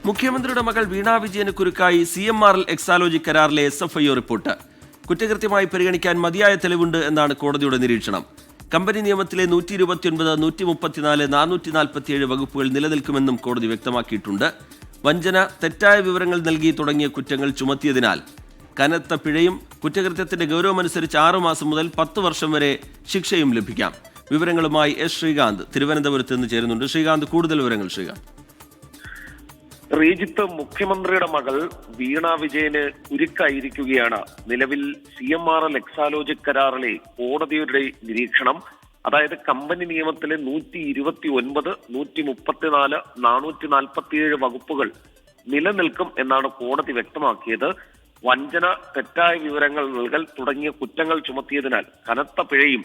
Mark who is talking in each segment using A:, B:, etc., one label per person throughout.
A: മുഖ്യമന്ത്രിയുടെ മകൾ വീണ വിജയന് കുരുക്കായി CMRL എക്സാലോജി കരാറിലെ SFIO റിപ്പോർട്ട്. കുറ്റകൃത്യമായി പരിഗണിക്കാൻ മതിയായ തെളിവുണ്ട് എന്നാണ് കോടതിയുടെ നിരീക്ഷണം. കമ്പനി നിയമത്തിലെ 129, 134, 447 വകുപ്പുകൾ നിലനിൽക്കുമെന്നും കോടതി വ്യക്തമാക്കിയിട്ടുണ്ട്. വഞ്ചന, തെറ്റായ വിവരങ്ങൾ നൽകി തുടങ്ങിയ കുറ്റങ്ങൾ ചുമത്തിയതിനാൽ കനത്ത പിഴയും കുറ്റകൃത്യത്തിന്റെ ഗൗരവമനുസരിച്ച് 6 മാസം മുതൽ 10 വർഷം വരെ ശിക്ഷയും ലഭിക്കാം. വിവരങ്ങളുമായി ശ്രീകാന്ത് തിരുവനന്തപുരത്ത് നിന്ന് ചേരുന്നുണ്ട്. ശ്രീകാന്ത്, കൂടുതൽ വിവരങ്ങൾ. ശ്രീകാന്ത്.
B: ശ്രീജിത്ത്, മുഖ്യമന്ത്രിയുടെ മകൾ വീണ വിജയന് ഉരുക്കായിരിക്കുകയാണ് നിലവിൽ CMRL എക്സാലോജി കരാറിലെ കോടതിയുടെ നിരീക്ഷണം. അതായത് കമ്പനി നിയമത്തിലെ 129, 134, 447 വകുപ്പുകൾ നിലനിൽക്കും എന്നാണ് കോടതി വ്യക്തമാക്കിയത്. വഞ്ചന, തെറ്റായ വിവരങ്ങൾ നൽകൽ തുടങ്ങിയ കുറ്റങ്ങൾ ചുമത്തിയതിനാൽ കനത്ത പിഴയും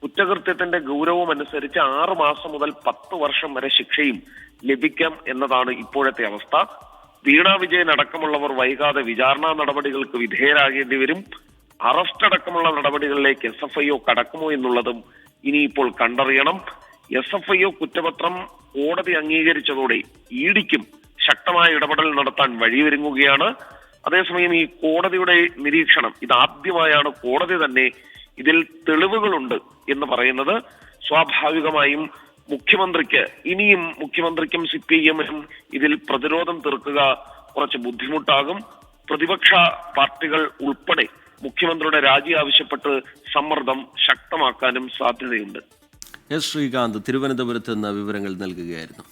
B: കുറ്റകൃത്യത്തിന്റെ ഗൗരവം അനുസരിച്ച് 6 മാസം മുതൽ 10 വർഷം വരെ ശിക്ഷയും ലഭിക്കാം എന്നതാണ് ഇപ്പോഴത്തെ അവസ്ഥ. വീണ വിജയൻ അടക്കമുള്ളവർ വൈകാതെ വിചാരണാ നടപടികൾക്ക് വിധേയരാകേണ്ടി വരും. അറസ്റ്റ് അടക്കമുള്ള നടപടികളിലേക്ക് SFIO കടക്കുമോ എന്നുള്ളതും ഇനിയിപ്പോൾ കണ്ടറിയണം. SFIO കുറ്റപത്രം കോടതി അംഗീകരിച്ചതോടെ EDക്കും ശക്തമായ ഇടപെടൽ നടത്താൻ വഴിയൊരുങ്ങുകയാണ്. അതേസമയം ഈ കോടതിയുടെ നിരീക്ഷണം ഇതാദ്യമായാണ് കോടതി തന്നെ ഇതിൽ തെളിവുകളുണ്ട് എന്ന് പറയുന്നത്. സ്വാഭാവികമായും മുഖ്യമന്ത്രിക്കും CPIMനും ഇതിൽ പ്രതിരോധം തീർക്കുക കുറച്ച് ബുദ്ധിമുട്ടാകും. പ്രതിപക്ഷ പാർട്ടികൾ ഉൾപ്പെടെ മുഖ്യമന്ത്രിയുടെ രാജി ആവശ്യപ്പെട്ട് സമ്മർദ്ദം ശക്തമാക്കാനും സാധ്യതയുണ്ട്.
A: ശ്രീകാന്ത് തിരുവനന്തപുരത്ത് നിന്ന് വിവരങ്ങൾ നൽകുകയായിരുന്നു.